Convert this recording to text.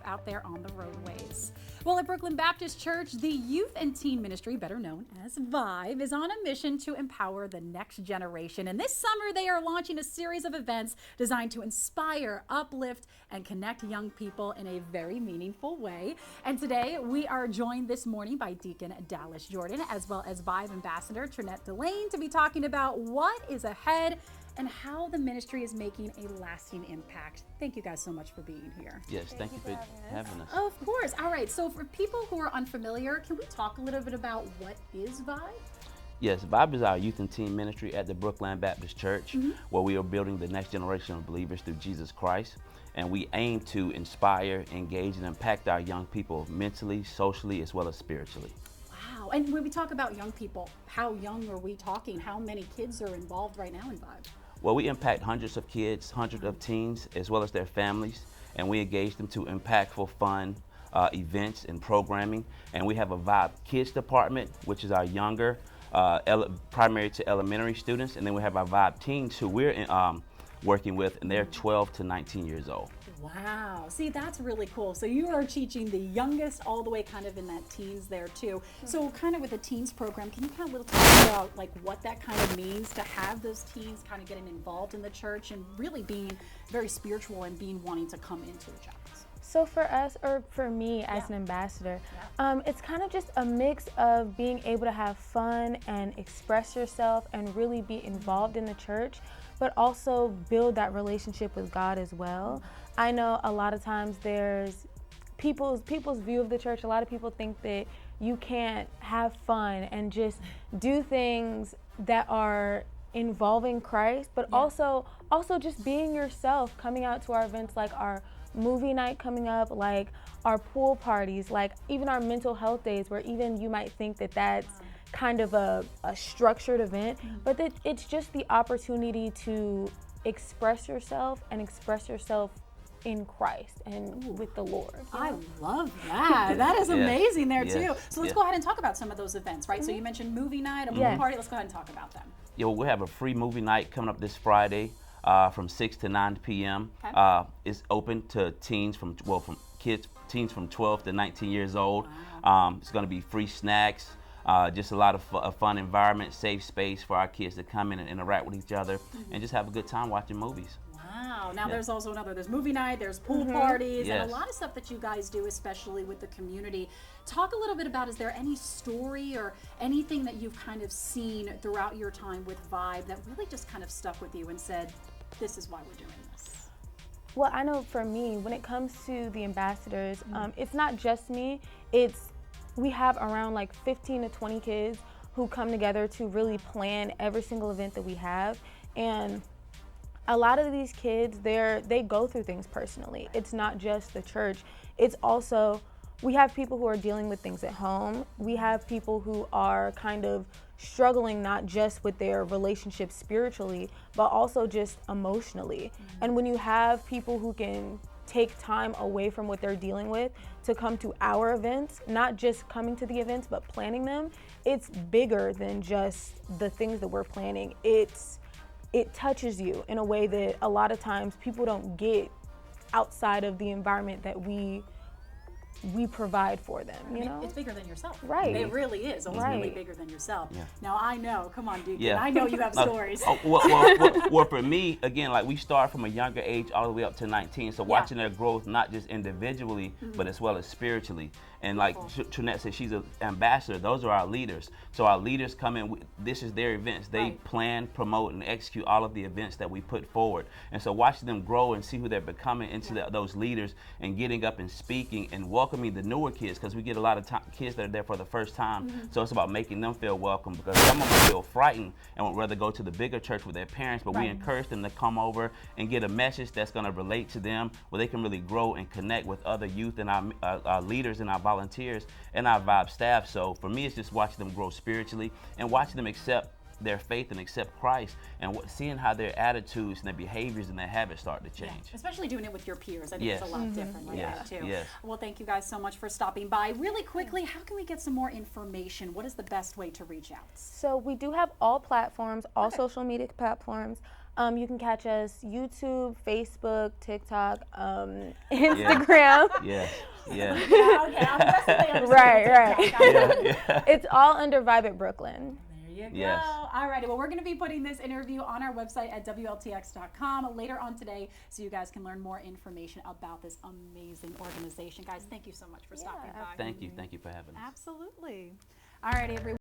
out there on the roadways. Well, at Brookland Baptist Church, the youth and teen ministry, better known as Vibe, is on a mission to empower the next generation. And this summer, they are launching a series of events designed to inspire, uplift, and connect young people in a very meaningful way. And today, we are joined this morning by Deacon Dallas Jordan, as well as Vibe Ambassador Trinette Delane, to be talking about what is ahead and how the ministry is making a lasting impact. Thank you guys so much for being here. Yes, thank you for having us. Of course. All right. So for people who are unfamiliar, can we talk a little bit about what is Vibe? Yes, Vibe is our youth and teen ministry at the Brookland Baptist Church, where we are building the next generation of believers through Jesus Christ. And we aim to inspire, engage, and impact our young people mentally, socially, as well as spiritually. Wow. And when we talk about young people, how young are we talking? How many kids are involved right now in Vibe? Well, we impact hundreds of kids, hundreds of teens, as well as their families, and we engage them to impactful, fun events and programming. And we have a Vibe Kids department, which is our younger, primary to elementary students, and then we have our Vibe teens who we're working with, and they're 12 to 19 years old. Wow. See, that's really cool. So you are teaching the youngest all the way kind of in that teens there too. So kind of with the teens program, can you kind of talk about like what that kind of means to have those teens kind of getting involved in the church and really being very spiritual and being wanting to come into the church? So for us, or for me as an ambassador, it's kind of just a mix of being able to have fun and express yourself and really be involved in the church, but also build that relationship with God as well. I know a lot of times there's people's view of the church. A lot of people think that you can't have fun and just do things that are involving Christ, but also just being yourself, coming out to our events like our movie night coming up, like our pool parties, like even our mental health days, where even you might think that that's kind of a structured event, but that it's just the opportunity to express yourself and express yourself in Christ and with the Lord. I love that. That is amazing there too. So let's go ahead and talk about some of those events, right? So you mentioned movie night, a movie party. Let's go ahead and talk about them. Yeah, well, we have a free movie night coming up this Friday from 6 to 9 p.m. It's open to teens teens from 12 to 19 years old. Wow. It's going to be free snacks. Just a lot of a fun environment, safe space for our kids to come in and interact with each other and just have a good time watching movies. Wow. Now there's also there's movie night, there's pool parties, and a lot of stuff that you guys do, especially with the community. Talk a little bit about, is there any story or anything that you've kind of seen throughout your time with Vibe that really just kind of stuck with you and said, this is why we're doing this? Well, I know for me, when it comes to the ambassadors, it's not just me, we have around like 15 to 20 kids who come together to really plan every single event that we have. And a lot of these kids, they go through things personally. It's not just the church. It's also, we have people who are dealing with things at home. We have people who are kind of struggling not just with their relationship spiritually, but also just emotionally. And when you have people who can take time away from what they're dealing with to come to our events, not just coming to the events, but planning them, it's bigger than just the things that we're planning. It touches you in a way that a lot of times people don't get outside of the environment that we provide for them, you know? It's bigger than yourself. Right. It really is. It's really bigger than yourself. Yeah. Now I know, come on, Deacon, I know you have stories. Well, for me, again, like we start from a younger age all the way up to 19, so watching their growth, not just individually, but as well as spiritually. And like Trinette said, she's an ambassador. Those are our leaders. So our leaders come in, this is their events. They plan, promote, and execute all of the events that we put forward. And so watching them grow and see who they're becoming into those leaders and getting up and speaking and welcoming the newer kids, because we get a lot of kids that are there for the first time. So it's about making them feel welcome, because some of them feel frightened and would rather go to the bigger church with their parents, but we encourage them to come over and get a message that's going to relate to them, where they can really grow and connect with other youth and our leaders and our volunteers and our Vibe staff. So for me, it's just watching them grow spiritually and watching them accept their faith and accept Christ, and seeing how their attitudes and their behaviors and their habits start to change. Especially doing it with your peers. I think it's a lot different like that too. Yes. Well, thank you guys so much for stopping by. Really quickly, how can we get some more information? What is the best way to reach out? So we do have all platforms, all social media platforms. You can catch us YouTube, Facebook, TikTok, Instagram. Yes. Yeah, okay. I'm definitely Right. Yeah. It's all under Vibe at Brookland. There you go. Yes. All righty. Well, we're going to be putting this interview on our website at WLTX.com later on today so you guys can learn more information about this amazing organization. Guys, thank you so much for stopping by. Thank you for having us. Absolutely. All righty, everyone.